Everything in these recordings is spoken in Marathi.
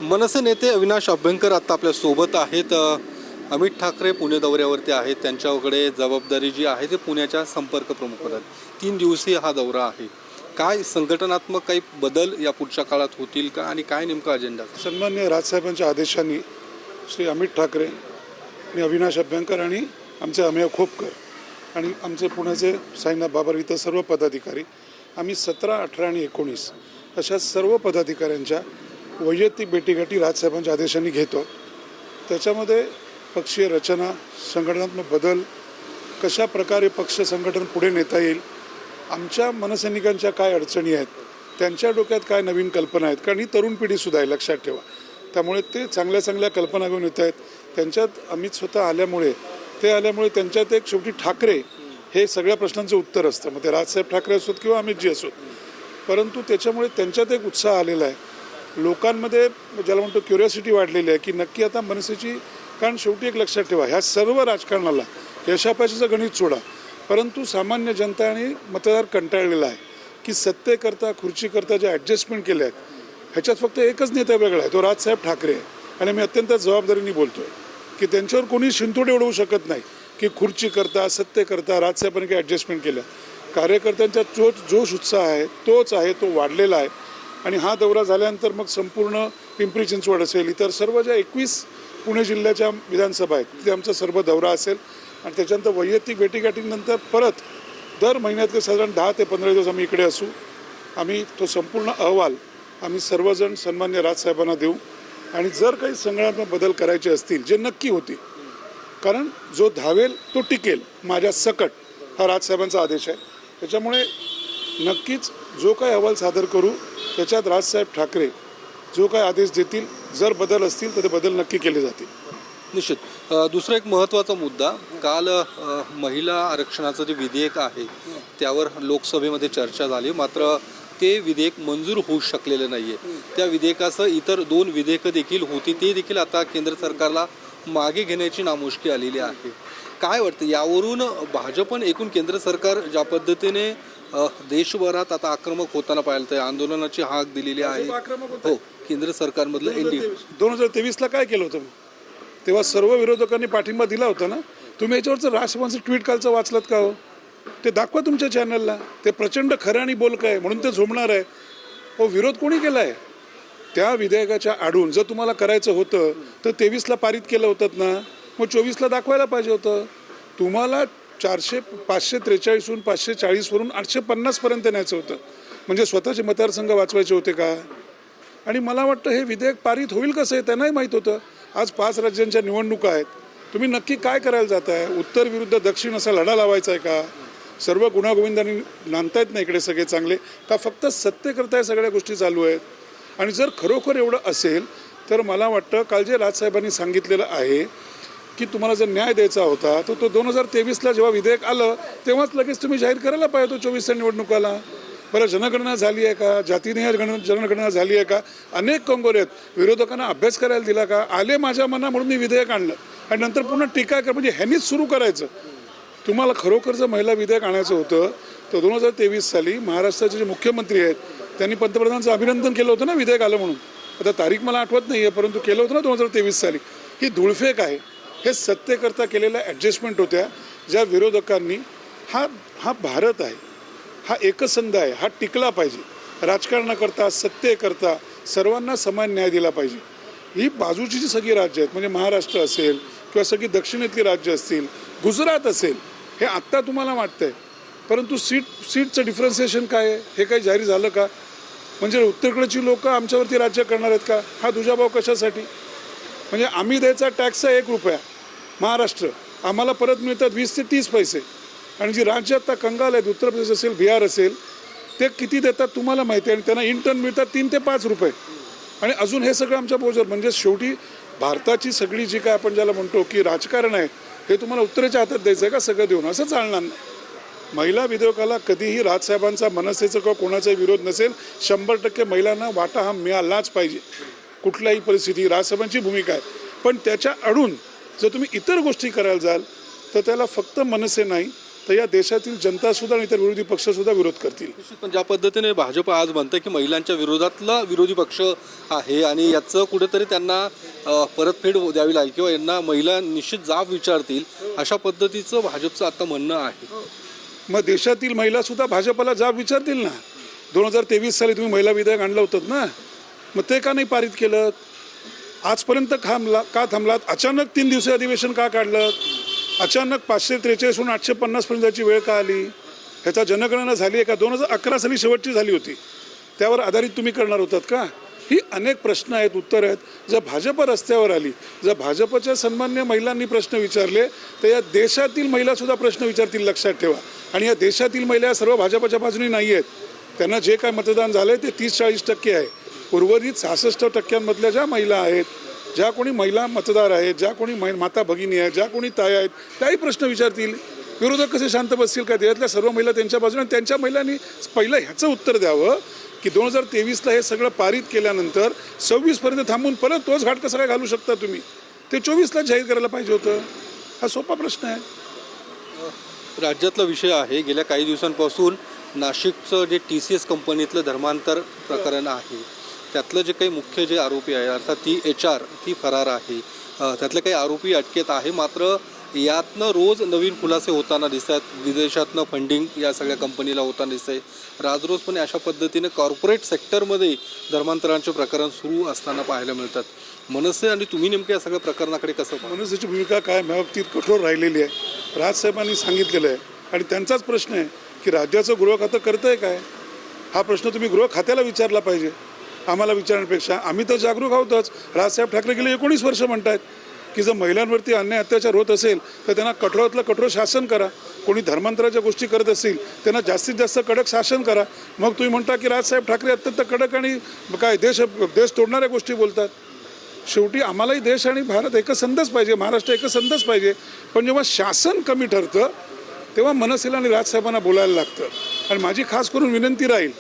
मनसे नेते अविनाश अभ्यंकर आता आपल्या सोबत आहेत. अमित ठाकरे पुणे दौऱ्यावरती आहेत. त्यांच्याकडे जबाबदारी जी आहे ते पुण्याच्या संपर्क प्रमुखपदात 3 दिवसीय हा दौरा आहे. काय संघटनात्मक काही बदल या पुढच्या काळात होतील का आणि काय नेमका अजेंडा? सन्मान्य राजसाहेबांच्या आदेशांनी श्री अमित ठाकरे आणि अविनाश अभ्यंकर आणि आमचे अमेय खोपकर आणि आमचे पुण्याचे साईनाथ बाबर इतर सर्व पदाधिकारी आम्ही 17, 18 आणि 19 अशा सर्व पदाधिकाऱ्यांच्या वैयक्तिक भेटीगाठी राजसाहेबांच्या आदेशांनी घेतो. त्याच्यामध्ये पक्षीय रचना, संघटनात्मक बदल, कशा प्रकारे पक्ष संघटन पुढे नेता येईल, आमच्या मनसैनिकांच्या काय अडचणी आहेत, त्यांच्या डोक्यात काय नवीन कल्पना आहेत, कारण ही तरुण पिढीसुद्धा आहे लक्षात ठेवा. त्यामुळे ते चांगल्या चांगल्या कल्पना घेऊन येत आहेत. त्यांच्यात अमित स्वतः आल्यामुळे त्यांच्यात एक शेवटी ठाकरे हे सगळ्या प्रश्नांचं उत्तर असतं. मग ते राजसाहेब ठाकरे असोत किंवा अमितजी असोत, परंतु त्याच्यामुळे त्यांच्यात एक उत्साह आलेला आहे. लोकांमध्ये ज्याला म्हणतो क्युरिओसिटी वाढलेली आहे की नक्की आता मनसेची, कारण शेवटी एक लक्षात ठेवा, ह्या सर्व राजकारणाला यशापयशाचं गणित सोडा, परंतु सामान्य जनता आणि मतदार कंटाळलेला आहे की सत्तेकरता खुर्चीकरता जे ॲडजस्टमेंट केले आहेत ह्याच्यात फक्त एकच नेता वेगळा आहे, तो राजसाहेब ठाकरे आहे. आणि मी अत्यंत जबाबदारीने बोलतो आहे की त्यांच्यावर कोणी शिंतोडे उडवू शकत नाही की खुर्चीकरता सत्तेकरता राजसाहेबांनी काही ॲडजस्टमेंट केलं. कार्यकर्त्यांचा जोश उत्साह आहे, तोच आहे, तो वाढलेला आहे. आणि हा दौरा झाल्यानंतर मग संपूर्ण पिंपरी चिंचवड असेल, इतर सर्व ज्या 21 पुणे जिल्ह्याच्या विधानसभा आहेत तिथे आमचा सर्व दौरा असेल. आणि त्याच्यानंतर वैयक्तिक भेटीगाठीनंतर परत दर महिन्यातले साधारण 10 ते 15 दिवस आम्ही इकडे असू. आम्ही तो संपूर्ण अहवाल आम्ही सर्वजण सन्मान्य राजसाहेबांना देऊ. आणि जर काही संघटनात्मक बदल करायचे असतील जे नक्की होतील, कारण जो धावेल तो टिकेल माझ्या सकट हा राजसाहेबांचा आदेश आहे. त्याच्यामुळे नक्कीच जो काही अहवाल सादर करू त्याच्यात राजसाहेब ठाकरे जो काही आदेश देतील, जर बदल असतील तर ते बदल नक्की केले जातील. निश्चित. दुसरा एक महत्त्वाचा मुद्दा, काल महिला आरक्षणाचं जे विधेयक आहे त्यावर लोकसभेमध्ये चर्चा झाली, मात्र ते विधेयक मंजूर होऊ शकलेलं नाही आहे. त्या विधेयकासह इतर 2 विधेयकं देखील होती, ते देखील आता केंद्र सरकारला मागे घेण्याची नामुष्की आलेली आहे. काय वाटतं यावरून? भाजपने एकूण केंद्र सरकार ज्या पद्धतीने देशभरात आता आक्रमक होताना पाहिलं, तर आंदोलनाची हाक दिलेली आहे. हो, केंद्र सरकारमधलं एनडीए 2023ला काय केलं होतं? तेव्हा सर्व विरोधकांनी पाठिंबा दिला होता ना. तुम्ही याच्यावरचं राष्ट्रपतींचं ट्विट कालचं वाचलं का हो? ते दाखवा तुमच्या चॅनलला. ते प्रचंड खरं आणि बोलकं आहे म्हणून ते झोमणार आहे. हो, विरोध कोणी केला आहे? त्या विधेयकाच्या आडून जर तुम्हाला करायचं होतं तर 23ला पारित केलं होतं ना, मग 24ला दाखवायला पाहिजे होतं. तुम्हाला 543वरून 540वरून 850पर्यंत न्यायचं होतं, म्हणजे स्वतःचे मतदारसंघ वाचवायचे होते का? आणि मला वाटतं हे विधेयक पारित होईल कसं आहे त्यांनाही माहीत होतं. आज 5 राज्यांच्या निवडणुका आहेत. तुम्ही नक्की काय करायला जात आहे? उत्तर विरुद्ध दक्षिण असा लढा लावायचा आहे का? सर्व गुणागोविंदांनी नांदतायत ना इकडे सगळे चांगले, का फक्त सत्तेकरता सगळ्या गोष्टी चालू आहेत? आणि जर खरोखर एवढं असेल तर मला वाटतं काल जे राजसाहेबांनी सांगितलेलं आहे की तुम्हाला जर न्याय द्यायचा होता तर तो 2023ला जेव्हा विधेयक आलं तेव्हाच लगेच तुम्ही जाहीर करायला पाहिजे होतं 24च्या निवडणुकाला. बरं, जनगणना झाली आहे का? जातीने जनगणना झाली आहे का? अनेक कंगोरे आहेत. विरोधकांना अभ्यास करायला दिला का? आले माझ्या मना म्हणून मी विधेयक आणलं आणि नंतर पुन्हा टीका कर, म्हणजे ह्यांनीच सुरू करायचं. तुम्हाला खरोखर जर महिला विधेयक आणायचं होतं तर 2023 साली महाराष्ट्राचे जे मुख्यमंत्री आहेत त्यांनी पंतप्रधानांचं अभिनंदन केलं होतं ना विधेयक आलं म्हणून. आता तारीख मला आठवत नाही आहे, परंतु केलं होतं ना 2023 साली. ही धुळफेक आहे. हे सत्तेकरता केलेल्या ॲडजस्टमेंट होत्या ज्या विरोधकांनी. हा भारत आहे, हा एकसंध आहे, हा टिकला पाहिजे. राजकारणाकरता सत्तेकरता सर्वांना समान न्याय दिला पाहिजे. ही बाजूची जी सगळी राज्य आहेत, म्हणजे महाराष्ट्र असेल किंवा सगळी दक्षिणेतली राज्य असतील, गुजरात असेल, हे आत्ता तुम्हाला वाटतं आहे, परंतु सीटचं डिफरन्सिएशन काय आहे हे काही जाहीर झालं का? म्हणजे उत्तरेकडची लोक आमच्यावरती राज्य करणार आहेत का? हा दुजाभाव कशासाठी? म्हणजे आम्ही द्यायचा टॅक्स आहे 1 रुपया, महाराष्ट्र आम्हाला परत मिळतात 20 ते 30 पैसे. आणि जी राज्य आता कंगाल आहेत, उत्तर प्रदेश असेल, बिहार असेल, ते किती देतात तुम्हाला माहिती आहे. आणि त्यांना इन टन मिळतात 3 ते 5 रुपये. आणि अजून हे सगळं आमच्या बोजवर. म्हणजे शेवटी भारताची सगळी जी काय आपण ज्याला म्हणतो की राजकारण आहे हे तुम्हाला उत्तरेच्या हातात द्यायचं आहे का सगळं देऊन? असं चालणार नाही. महिला विधेयकाला कधीही राजसाहेबांचा मनसेचं किंवा कोणाचाही विरोध नसेल. 100% महिलांना वाटा हा मिळालाच पाहिजे कुठल्याही परिस्थिती. राजसाहेबांची भूमिका आहे. पण त्याच्या आडून जर तुम्ही इतर गोष्टी करायला जाल तर त्याला फक्त मनसे नाही तर या देशातील जनतासुद्धा आणि इतर विरोधी पक्षसुद्धा विरोध करतील. पण ज्या पद्धतीने भाजप आज म्हणतं की महिलांच्या विरोधातला विरोधी पक्ष आहे आणि याचं कुठेतरी त्यांना परतफेड द्यावी लागेल किंवा यांना महिला निश्चित जाब विचारतील, अशा पद्धतीचं भाजपचं आता म्हणणं आहे. मग देशातील महिलासुद्धा भाजपला जाब विचारतील ना. 2023 साली तुम्ही महिला विधेयक आणलं होतं ना, मग ते का नाही पारित केलं? आजपर्यंत का थांबलात? अचानक 3 दिवसीय अधिवेशन का काढलं? अचानक 543 हून 850 पर्यंत जायची वेळ का आली? ह्याचा जनगणना झाली आहे का? 2011 साली शेवटची झाली होती, त्यावर आधारित तुम्ही करणार होतात का? ही अनेक प्रश्न आहेत, उत्तर आहेत. जर भाजप रस्त्यावर आली, जर भाजपच्या सन्मान्य महिलांनी प्रश्न विचारले, तर या देशातील महिलासुद्धा प्रश्न विचारतील, लक्षात ठेवा. आणि या देशातील महिला सर्व भाजपच्या बाजूने नाही आहेत. त्यांना जे काय मतदान झालं आहे ते 30-40% आहे. उर्वरित 66% ज्या महिला आहेत, ज्या कोणी महिला मतदार आहेत, ज्या कोणी माता भगिनी आहेत, ज्या कोणी ताई आहेत, त्याही प्रश्न विचारतील. विरोधक कसे शांत बसतील का? त्यातल्या सर्व महिला त्यांच्या बाजूने, त्यांच्या महिलांनी पहिलं ह्याचं उत्तर द्यावं की 2023ला हे सगळं पारित केल्यानंतर 26पर्यंत थांबून परत तोच घाट कसा काय घालू शकता तुम्ही? ते 24ला जाहीर करायला पाहिजे होतं. हा सोपा प्रश्न आहे. राज्यातला विषय आहे. गेल्या काही दिवसांपासून नाशिकचं जे TCS कंपनीतलं धर्मांतर प्रकरण आहे, त्यातलं जे काही मुख्य जे आरोपी आहे, अर्थात ती HR ती फरार आहे. त्यातले काही आरोपी अटकेत आहे. मात्र यातनं रोज नवीन खुलासे होताना दिसत आहेत. विदेशातनं फंडिंग या सगळ्या कंपनीला होताना दिसत आहे. राजरोजपणे अशा पद्धतीने कॉर्पोरेट सेक्टरमध्ये धर्मांतरांचे प्रकरण सुरू असताना पाहायला मिळतात. मनसे आणि तुम्ही नेमके या सगळ्या प्रकरणाकडे कसं पाहता? मनसेची भूमिका काय बाबतीत कठोर राहिलेली आहे. राजसाहेबांनी सांगितलेलं आहे आणि त्यांचाच प्रश्न आहे की राज्याचं गृह खातं करतंय काय? हा प्रश्न तुम्ही गृह खात्याला विचारला पाहिजे, आम्हाला विचारण्यापेक्षा. आम्ही तर जागरूक आहोतच. राजसाहेब ठाकरे गेले 19 वर्ष म्हणतात की जर महिलांवरती अन्याय अत्याचार होत असेल तर त्यांना कठोरातलं कठोर शासन करा. कोणी धर्मांतराच्या गोष्टी करत असेल त्यांना जास्तीत जास्त कडक शासन करा. मग तुम्ही म्हणता की राजसाहेब ठाकरे अत्यंत कडक आणि काय देश तोडणाऱ्या गोष्टी बोलतात. शेवटी आम्हालाही देश आणि भारत एकसंधच पाहिजे, महाराष्ट्र एकसंधच पाहिजे. पण जेव्हा शासन कमी ठरतं तेव्हा मनसेला आणि राजसाहेबांना बोलायला लागतं. आणि माझी खास करून विनंती राहील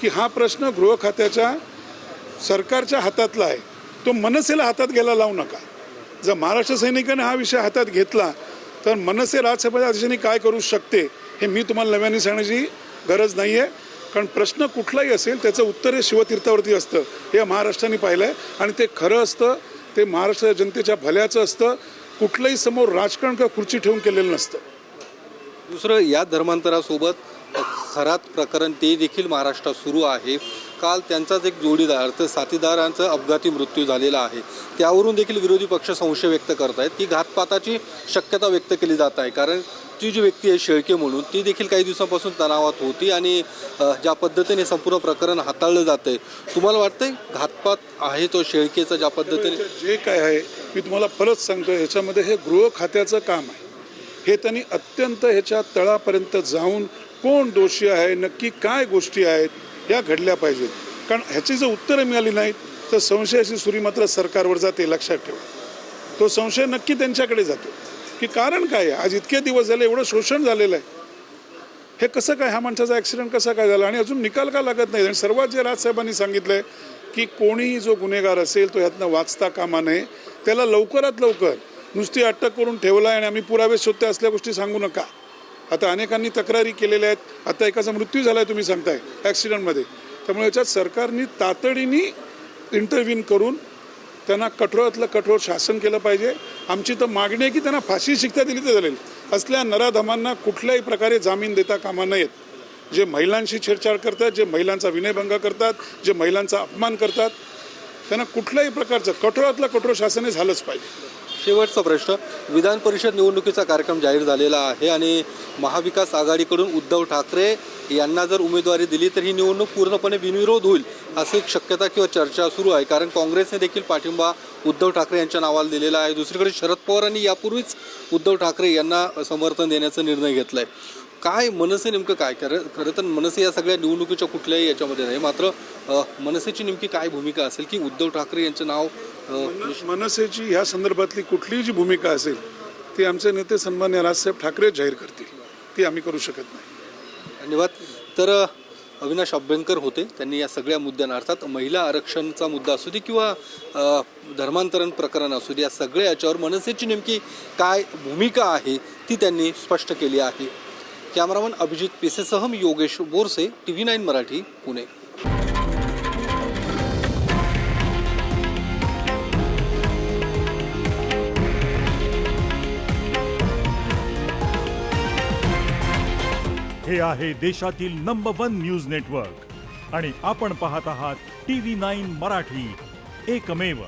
की हा प्रश्न गृह खात्याच्या सरकारच्या हातातला आहे, तो मनसेला हातात घ्यायला लावू नका. जर महाराष्ट्र सैनिकाने हा विषय हातात घेतला तर मनसे राजसाहेबांच्या दिशेने काय करू शकते हे मी तुम्हाला नव्याने सांगण्याची गरज नाही आहे. कारण प्रश्न कुठलाही असेल त्याचं उत्तर हे शिवतीर्थावरती असतं, हे महाराष्ट्राने पाहिलं आहे. आणि ते खरं असतं, ते महाराष्ट्राच्या जनतेच्या भल्याचं असतं. कुठलंही समोर राजकारण किंवा खुर्ची ठेवून केलेलं नसतं. दुसरं, या धर्मांतरासोबत खरात प्रकरण ते देखील महाराष्ट्रात सुरू आहे. काल त्यांचाच एक जोडीदार तर साथीदारांचा अपघाती मृत्यू झालेला आहे. त्यावरून देखील विरोधी पक्ष संशय व्यक्त करत आहेत की घातपाताची शक्यता व्यक्त केली जात आहे. कारण ती जी व्यक्ती आहे शेळके म्हणून, ती देखील काही दिवसांपासून तणावात होती आणि ज्या पद्धतीने संपूर्ण प्रकरण हाताळलं जातं आहे, तुम्हाला वाटतंय घातपात आहे तो शेळकेचा ज्या पद्धतीने? जे काय आहे मी तुम्हाला परत सांगतो, ह्याच्यामध्ये हे गृह खात्याचं काम आहे. हे त्यांनी अत्यंत ह्याच्या तळापर्यंत जाऊन कोण दोषी आहे, नक्की काय गोष्टी आहेत या घडल्या पाहिजेत. कारण ह्याची जर उत्तरं मिळाली नाहीत तर संशयाची सुरी मात्र सरकारवर जाते, लक्षात ठेवा. तो संशय नक्की त्यांच्याकडे जातो की कारण काय आहे. आज इतके दिवस झाले एवढं शोषण झालेलं आहे, हे कसं काय, हा माणसाचा ॲक्सिडेंट कसा काय झाला आणि अजून निकाल का लागत नाही. आणि सर्वात जे राजसाहेबांनी सांगितलं आहे की कोणीही जो गुन्हेगार असेल तो ह्यातनं वाचता कामा नये, त्याला लवकरात लवकर नुसती अटक करून ठेवला आहे आणि आम्ही पुरावे शोधते असल्या गोष्टी सांगू नका. आता अनेकांनी तक्रारी केलेल्या आहेत, आता एकाचा मृत्यू झाला आहे तुम्ही सांगताय ॲक्सिडेंटमध्ये. त्यामुळे याच्यात सरकारने तातडीने इंटरव्ह्यून करून त्यांना कठोरातलं कठोर शासन केलं पाहिजे. आमची तर मागणी आहे की त्यांना फाशी शिक्षा दिली तर चालेल. असल्या नराधमांना कुठल्याही प्रकारे जामीन देता कामा नयेत. जे महिलांशी छेडछाड करतात, जे महिलांचा विनयभंग करतात, जे महिलांचा अपमान करतात, त्यांना कुठल्याही प्रकारचं कठोरातलं कठोर शासन हे झालंच पाहिजे. शेवटचा प्रश्न, विधान परिषद निवडणुकीचा कार्यक्रम जाहीर झालेला आहे आणि महाविकास आघाडीकडून उद्धव ठाकरे यांना जर उमेदवारी दिली तर ही निवडणूक पूर्णपणे बिनविरोध होईल अशी एक शक्यता किंवा चर्चा सुरू आहे. कारण काँग्रेसने देखील पाठिंबा उद्धव ठाकरे यांच्या नावाला दिलेला आहे. दुसरीकडे शरद पवारांनी यापूर्वीच उद्धव ठाकरे यांना समर्थन देण्याचा निर्णय घेतला आहे. काय मनसे नेमकं काय खरं तर मनसे या सगळ्या निवडणुकीच्या कुठल्याही याच्यामध्ये नाही, मात्र मनसेची नेमकी काय भूमिका असेल की उद्धव ठाकरे यांचं नाव? मनसेची ह्या संदर्भातली कुठलीही जी भूमिका असेल ती आमचे नेते सन्मान्य राजसाहेब ठाकरे जाहीर करतील, ती आम्ही करू शकत नाही. धन्यवाद. तर अविनाश अभ्यंकर होते, त्यांनी या सगळ्या मुद्द्यांना, अर्थात महिला आरक्षणचा मुद्दा असू दे किंवा धर्मांतरण प्रकरण असू दे, या सगळ्या याच्यावर मनसेची नेमकी काय भूमिका आहे ती त्यांनी स्पष्ट केली आहे. कॅमेरामन अभिजित पिसेसह मी योगेश बोरसे, TV9 मराठी, पुणे. हे आहे देशातील नंबर 1 न्यूज नेटवर्क आणि आपण पाहत आहात TV9 मराठी, एकमेव.